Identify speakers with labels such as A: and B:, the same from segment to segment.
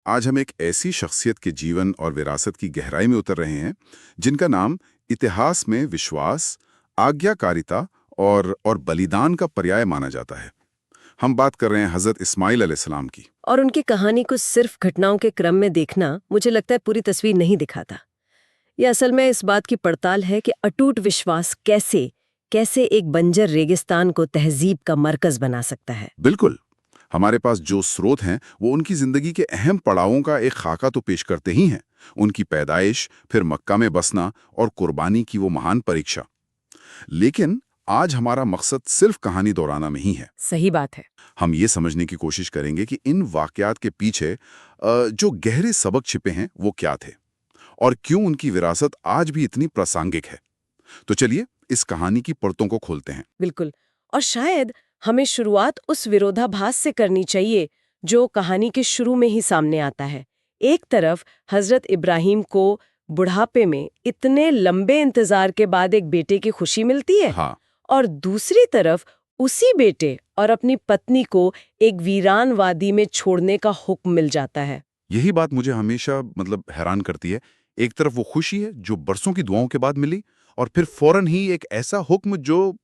A: आज हम एक ऐसी शख्सियत के जीवन और विरासत की गहराई में उतर रहे हैं जिनका नाम इतिहास में विश्वास, आज्ञाकारिता और बलिदान का पर्याय माना जाता है। हम बात कर रहे हैं हजरत इस्माइल अलैहिस्सलाम की।
B: और उनकी कहानी को सिर्फ घटनाओं के क्रम में देखना मुझे लगता है पूरी तस्वीर नहीं दिखाता। ये असल में इस बात की पड़ताल है कि अटूट विश्वास कैसे कैसे एक बंजर रेगिस्तान को तहजीब का मरकज बना सकता है।
A: बिल्कुल। हमारे पास जो स्रोत हैं वो उनकी जिंदगी के अहम पड़ावों का एक खाका तो पेश करते ही हैं। उनकी पैदाइश, फिर मक्का में बसना और कुर्बानी की वो महान परीक्षा। लेकिन आज हमारा मकसद सिर्फ कहानी दोहराना नहीं है।
B: सही बात है।
A: हम ये समझने की कोशिश करेंगे कि इन वाकयात के पीछे जो गहरे सबक छिपे हैं वो क्या थे और क्यों उनकी विरासत आज भी इतनी प्रासंगिक है। तो चलिए इस कहानी की परतों को खोलते हैं।
B: बिल्कुल। और शायद हमें शुरुआत उस विरोधाभास से करनी चाहिए जो कहानी के शुरू में ही सामने आता है। एक तरफ हजरत इब्राहिम को बुढ़ापे में इतने लंबे इंतजार के बाद एक बेटे की खुशी मिलती है,
A: हाँ,
B: और दूसरी तरफ उसी बेटे और अपनी पत्नी को एक वीरान वादी में छोड़ने का हुक्म मिल जाता है।
A: यही बात मुझे हमेशा हैरान करती है। एक तरफ वो खुशी है जो बरसों की दुआओं के बाद मिली, और फिर फौरन ही एक ऐसा हुक्म जो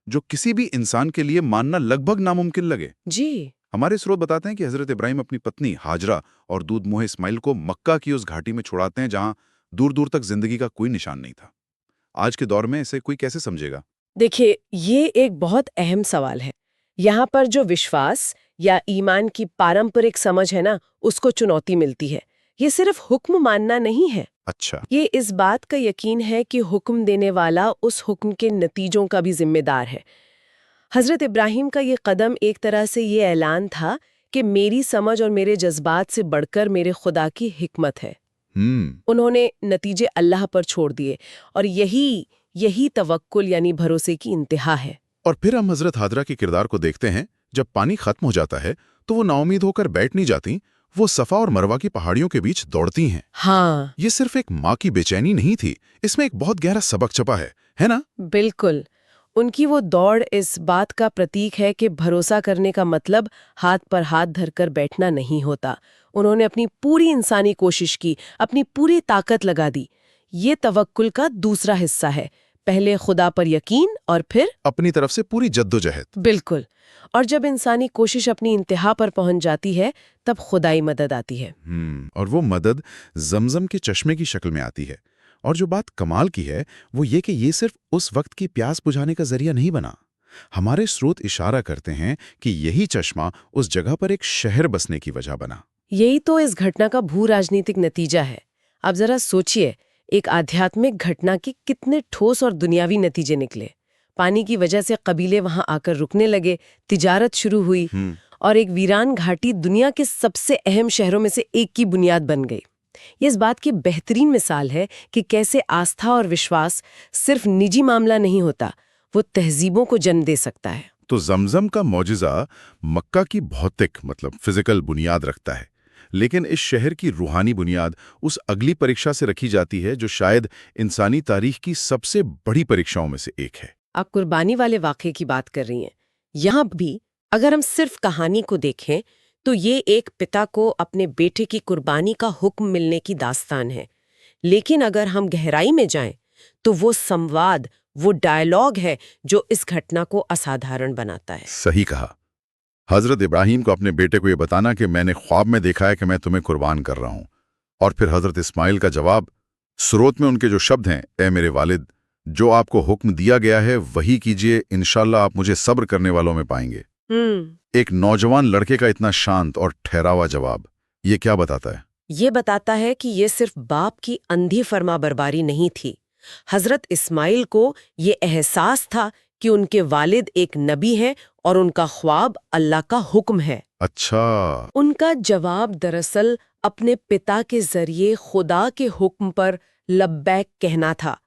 A: जो किसी भी इंसान के लिए मानना लगभग नामुमकिन लगे।
B: जी।
A: हमारे स्रोत बताते हैं कि हजरत इब्राहिम अपनी पत्नी हाजरा और दूध मुहे इस्माइल को मक्का की उस घाटी में छुड़ाते हैं जहां दूर दूर तक जिंदगी का कोई निशान नहीं था। आज के दौर में इसे कोई कैसे समझेगा?
B: देखिए, ये एक बहुत अहम सवाल है। यहाँ पर जो विश्वास या ईमान की पारंपरिक समझ है ना, उसको चुनौती मिलती है। ये सिर्फ हुक्म मानना नहीं है,
A: अच्छा।
B: ये इस बात का यकीन है कि हुक्म देने वाला उस हुक्म के नतीजों का भी जिम्मेदार है। हजरत इब्राहिम का ये कदम एक तरह से ये ऐलान था कि मेरी समझ और मेरे जज्बात से बढ़कर मेरे खुदा की हिकमत है। उन्होंने नतीजे अल्लाह पर छोड़ दिए, और यही यही तवक्कुल यानी भरोसे की इंतहा है।
A: और फिर हम हजरत हाजरा के किरदार को देखते हैं। जब पानी खत्म हो जाता है तो वो नाउमीद होकर बैठ नहीं जाती, वो सफा और मरवा की पहाड़ियों के बीच दौड़ती हैं।
B: हाँ,
A: ये सिर्फ एक माँ की बेचैनी नहीं थी, इसमें एक बहुत गहरा सबक छुपा है ना?
B: बिल्कुल। उनकी वो दौड़ इस बात का प्रतीक है कि भरोसा करने का मतलब हाथ पर हाथ धरकर बैठना नहीं होता। उन्होंने अपनी पूरी इंसानी कोशिश की, अपनी पूरी ताकत लगा दी। ये तवक्कुल का दूसरा हिस्सा है। पहले खुदा पर यकीन और फिर
A: अपनी तरफ से पूरी जद्दोजहद।
B: बिल्कुल। और जब इंसानी कोशिश अपनी इंतहा पर पहुंच जाती है, तब खुदाई मदद आती है।
A: और वो मदद जमजम के चश्मे की शक्ल में आती है। और जो बात कमाल की है वो ये कि ये सिर्फ उस वक्त की प्यास बुझाने का जरिया नहीं बना। हमारे स्रोत इशारा करते हैं कि यही चश्मा उस जगह पर एक शहर बसने की वजह बना।
B: यही तो इस घटना का भू राजनीतिक नतीजा है। आप जरा सोचिए, एक आध्यात्मिक घटना के कितने ठोस और दुनियावी नतीजे निकले। पानी की वजह से कबीले वहां आकर रुकने लगे, तिजारत शुरू हुई, और एक वीरान घाटी दुनिया के सबसे अहम शहरों में से एक की बुनियाद बन गई। ये इस बात की बेहतरीन मिसाल है कि कैसे आस्था और विश्वास सिर्फ निजी मामला नहीं होता, वो तहजीबों को जन्म दे सकता है।
A: तो जमजम का मौजिज़ा मक्का की भौतिक फिजिकल बुनियाद रखता है, लेकिन इस शहर की रूहानी बुनियाद उस अगली परीक्षा से रखी जाती है जो शायद इंसानी तारीख की सबसे बड़ी परीक्षाओं में से एक है।
B: आप कुर्बानी वाले वाक़े की बात कर रही हैं। यहाँ भी अगर हम सिर्फ कहानी को देखें तो ये एक पिता को अपने बेटे की कुर्बानी का हुक्म मिलने की दास्तान है। लेकिन अगर हम गहराई में जाएं तो वो संवाद, वो डायलॉग है जो इस घटना को असाधारण बनाता है।
A: सही कहा। हजरत इब्राहिम को अपने बेटे को ये बताना कि मैंने ख्वाब में देखा है कि मैं तुम्हें कुर्बान कर रहा हूं, और फिर हजरत इस्माइल का जवाब। स्रोत में उनके जो शब्द हैं, ए मेरे वालिद, जो आपको हुक्म दिया गया है वही कीजिए, इंशाल्लाह आप मुझे सब्र करने वालों में पाएंगे। एक नौजवान लड़के का इतना शांत और ठहरावा जवाब, ये क्या बताता है?
B: ये बताता है कि ये सिर्फ बाप की अंधी फर्माबरदारी नहीं थी। हजरत इस्माइल को ये एहसास था कि उनके वालिद एक नबी हैं और उनका ख्वाब अल्लाह का हुक्म है।
A: अच्छा।
B: उनका जवाब दरअसल अपने पिता के जरिए खुदा के हुक्म पर लब्बैक कहना था।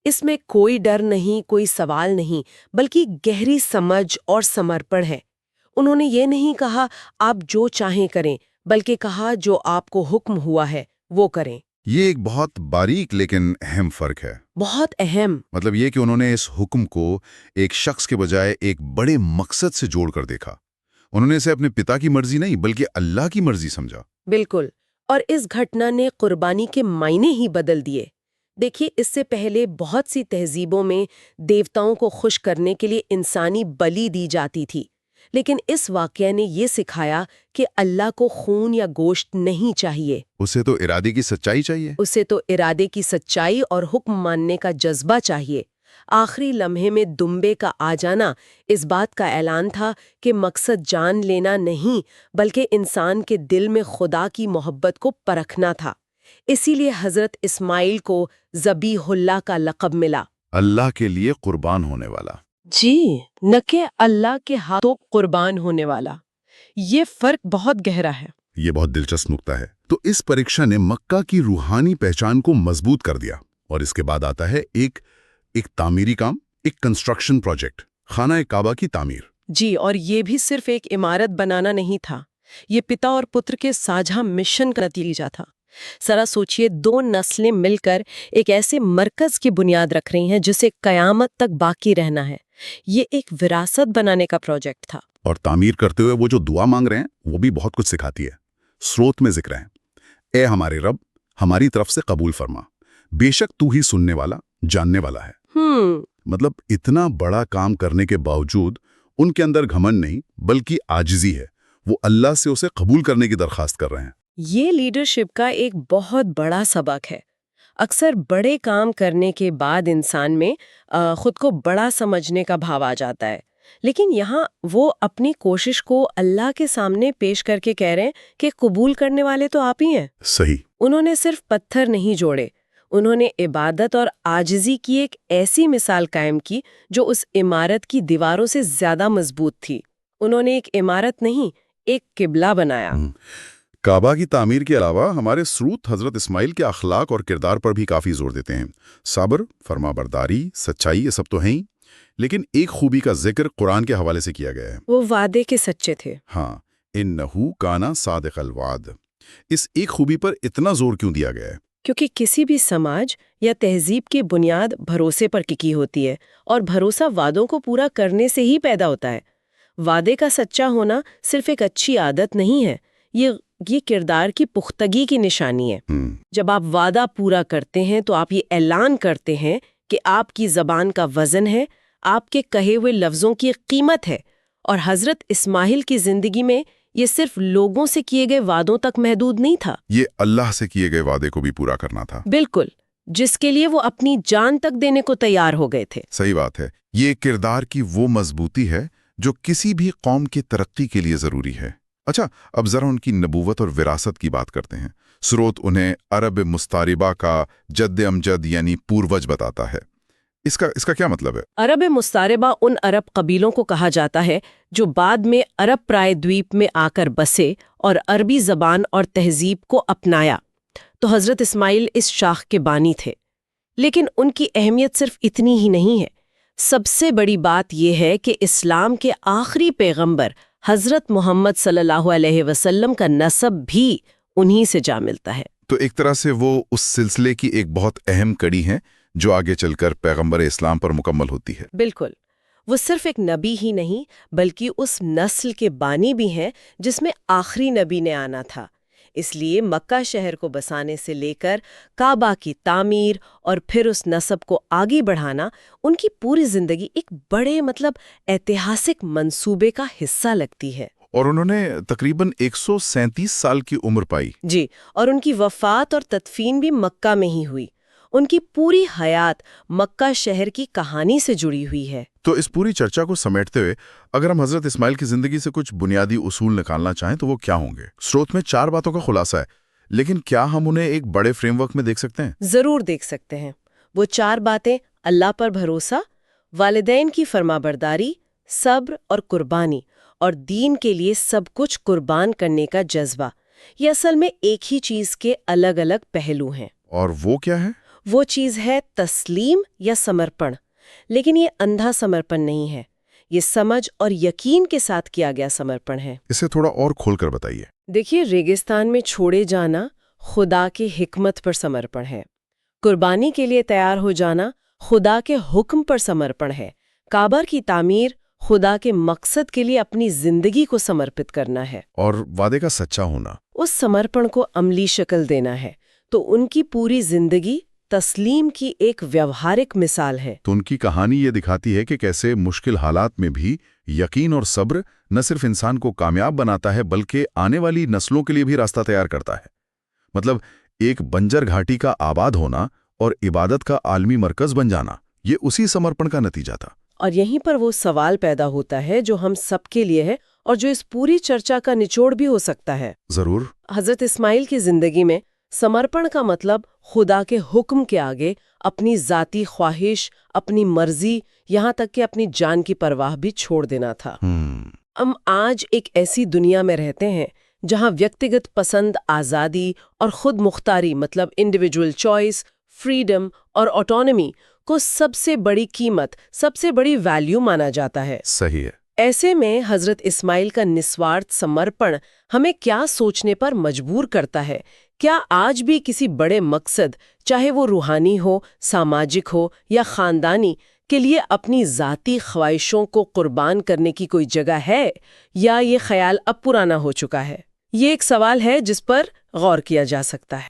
B: इसमें कोई डर नहीं, कोई सवाल नहीं, बल्कि गहरी समझ और समर्पण है। उन्होंने ये नहीं कहा आप जो चाहें करें, बल्कि कहा जो आपको हुक्म हुआ है वो करें।
A: ये एक बहुत बारीक लेकिन अहम फर्क है।
B: बहुत अहम।
A: ये कि उन्होंने इस हुक्म को एक शख्स के बजाय एक बड़े मकसद से जोड़कर देखा। उन्होंने इसे अपने पिता की मर्जी नहीं बल्कि अल्लाह की मर्जी समझा।
B: बिल्कुल। और इस घटना ने कुर्बानी के मायने ही बदल दिए। देखिए, इससे पहले बहुत सी तहजीबों में देवताओं को खुश करने के लिए इंसानी बलि दी जाती थी, लेकिन इस वाकये ने ये सिखाया कि अल्लाह को खून या गोश्त नहीं चाहिए।
A: उसे तो इरादे की सच्चाई चाहिए।
B: उसे तो इरादे की सच्चाई और हुक्म मानने का जज्बा चाहिए। आखिरी लम्हे में दुम्बे का आ जाना इस बात का ऐलान था कि मकसद जान लेना नहीं, बल्कि इंसान के दिल में खुदा की मोहब्बत को परखना था। इसीलिए हजरत इस्माइल को ज़बीहुल्लाह का लक़ब मिला,
A: अल्लाह के लिए कुर्बान होने वाला।
B: जी, न कि अल्लाह के हाथों कुर्बान होने वाला। ये फर्क बहुत गहरा है।
A: ये बहुत दिलचस्प नुक्ता है। तो इस परीक्षा ने मक्का की रूहानी पहचान को मजबूत कर दिया। और इसके बाद आता है एक तामीरी काम, एक कंस्ट्रक्शन प्रोजेक्ट, खाना काबा की तामीर।
B: जी, और ये भी सिर्फ एक इमारत बनाना नहीं था, ये पिता और पुत्र के साझा मिशन का नतीजा था। जरा सोचिए, 2 नस्लें मिलकर एक ऐसे मरकज की बुनियाद रख रही हैं जिसे कयामत तक बाकी रहना है। ये एक विरासत बनाने का प्रोजेक्ट था।
A: और तामीर करते हुए वो जो दुआ मांग रहे हैं वो भी बहुत कुछ सिखाती है। स्रोत में जिक्र है, ए हमारे रब, हमारी तरफ से कबूल फरमा, बेशक तू ही सुनने वाला, जानने वाला है। मतलब इतना बड़ा काम करने के बावजूद उनके अंदर घमंड नहीं बल्कि आजिज़ी है। वो अल्लाह से उसे कबूल करने की दरखास्त कर रहे हैं।
B: ये लीडरशिप का एक बहुत बड़ा सबक है। अक्सर बड़े काम करने के बाद इंसान में खुद को बड़ा समझने का भाव आ जाता है, लेकिन यहाँ वो अपनी कोशिश को अल्लाह के सामने पेश करके कह रहे हैं कि कबूल करने वाले तो आप ही हैं।
A: सही।
B: उन्होंने सिर्फ पत्थर नहीं जोड़े, उन्होंने इबादत और आजिज़ी की एक ऐसी मिसाल कायम की जो उस इमारत की दीवारों से ज्यादा मजबूत थी। उन्होंने एक इमारत नहीं, एक किबला बनाया।
A: काबा की तामीर के अलावा हमारे स्रूत हजरत इस्माइल के अखलाक और किरदार पर भी काफ़ी जोर देते हैं। सब्र, फरमाबरदारी, सच्चाई, ये सब तो हैं ही, लेकिन एक खूबी का जिक्र कुरान के हवाले से किया गया है।
B: वो वादे के सच्चे थे।
A: हाँ, इन्नहू काना सादिक़ल वाद। इस एक खूबी पर इतना जोर क्यों दिया गया है?
B: क्योंकि किसी भी समाज या तहजीब की बुनियाद भरोसे पर टिकी होती है, और भरोसा वादों को पूरा करने से ही पैदा होता है। वादे का सच्चा होना सिर्फ एक अच्छी आदत नहीं है, ये किरदार की पुख्तगी की निशानी है। जब आप वादा पूरा करते हैं तो आप ये ऐलान करते हैं कि आपकी ज़बान का वज़न है, आपके कहे हुए लफ्ज़ों की कीमत है। और हज़रत इस्माइल की ज़िंदगी में ये सिर्फ लोगों से किए गए वादों तक महदूद नहीं था,
A: ये अल्लाह से किए गए वादे को भी पूरा करना था।
B: बिल्कुल, जिसके लिए वो अपनी जान तक देने को तैयार हो गए थे।
A: सही बात है। ये किरदार की वो मजबूती है जो किसी भी कौम की तरक्की के लिए ज़रूरी है। अच्छा, अब ज़रा उनकी नबूवत और विरासत की बात करते हैं। स्रोत उन्हें अरब मुस्तारिबा का जद्द अमजद यानी पूर्वज बताता है। इसका क्या मतलब है?
B: अरब मुस्तारिबा उन अरब कबीलों को कहा जाता है जो बाद में अरब प्राय द्वीप में आकर बसे और अरबी ज़बान और तहजीब को अपनाया। तो हज़रत इस्माइल इस शाख के बानी थे। लेकिन उनकी अहमियत सिर्फ इतनी ही नहीं है। सबसे बड़ी बात यह है कि इस्लाम के आखिरी पैगंबर हज़रत मोहम्मद सल्लल्लाहु अलैहि वसल्लम का नसब भी उन्हीं से जा मिलता है।
A: तो एक तरह से वो उस सिलसिले की एक बहुत अहम कड़ी है जो आगे चलकर पैगंबर इस्लाम पर मुकम्मल होती है।
B: बिल्कुल, वो सिर्फ एक नबी ही नहीं बल्कि उस नस्ल के बानी भी हैं जिसमें आखिरी नबी ने आना था। इसलिए मक्का शहर को बसाने से लेकर काबा की तामीर और फिर उस नसब को आगे बढ़ाना उनकी पूरी जिंदगी एक बड़े ऐतिहासिक मंसूबे का हिस्सा लगती है।
A: और उन्होंने तकरीबन 137 साल की उम्र पाई।
B: जी, और उनकी वफात और तदफीन भी मक्का में ही हुई। उनकी पूरी हयात मक्का शहर की कहानी से जुड़ी हुई है।
A: तो इस पूरी चर्चा को समेटते हुए अगर हम हजरत इस्माइल की जिंदगी से कुछ बुनियादी उसूल निकालना चाहें तो वो क्या होंगे? स्रोत में 4 बातों का खुलासा है, लेकिन क्या हम उन्हें एक बड़े फ्रेमवर्क में देख सकते हैं?
B: जरूर देख सकते हैं। वो 4 बातें अल्लाह पर भरोसा, वालिदैन की फरमाबरदारी, सब्र और कुर्बानी, और दीन के लिए सब कुछ कुर्बान करने का जज्बा, ये असल में एक ही चीज के अलग अलग पहलू हैं।
A: और वो क्या है?
B: वो चीज है तस्लीम या समर्पण। लेकिन ये अंधा समर्पण नहीं है, ये समझ और यकीन के साथ किया गया समर्पण है।
A: इसे थोड़ा और खोलकर बताइए।
B: देखिए, रेगिस्तान में छोड़े जाना खुदा की हिकमत पर समर्पण है। कुर्बानी के लिए तैयार हो जाना खुदा के हुक्म पर समर्पण है। काबा की तामीर खुदा के मकसद के लिए अपनी जिंदगी को समर्पित करना है।
A: और वादे का सच्चा होना,
B: उस समर्पण को अमली शक्ल देना है, तो उनकी पूरी जिंदगी तस्लीम की एक व्यवहारिक मिसाल है।
A: तो उनकी कहानी ये दिखाती है कि कैसे मुश्किल हालात में भी यकीन और सब्र न सिर्फ इंसान को कामयाब बनाता है बल्कि आने वाली नस्लों के लिए भी रास्ता तैयार करता है। मतलब एक बंजर घाटी का आबाद होना और इबादत का आलमी मरकज बन जाना, ये उसी समर्पण का नतीजा था।
B: और यहीं पर वो सवाल पैदा होता है जो हम सबके लिए है और जो इस पूरी चर्चा का निचोड़ भी हो सकता है।
A: जरूर।
B: हजरत इस्माइल की जिंदगी में समर्पण का मतलब खुदा के हुक्म के आगे अपनी जाती ख्वाहिश, अपनी मर्जी, यहाँ तक कि अपनी जान की परवाह भी छोड़ देना था। हम आज एक ऐसी दुनिया में रहते हैं जहाँ व्यक्तिगत पसंद, आज़ादी और खुद मुख्तारी मतलब इंडिविजुअल चॉइस, फ्रीडम और ऑटोनॉमी को सबसे बड़ी कीमत, सबसे बड़ी वैल्यू माना जाता है।
A: सही है।
B: ऐसे में हजरत इस्माइल का निस्वार्थ समर्पण हमें क्या सोचने पर मजबूर करता है? क्या आज भी किसी बड़े मकसद, चाहे वो रूहानी हो, सामाजिक हो या खानदानी, के लिए अपनी जाती ख्वाहिशों को कुर्बान करने की कोई जगह है, या ये ख्याल अब पुराना हो चुका है? ये एक सवाल है जिस पर गौर किया जा सकता है।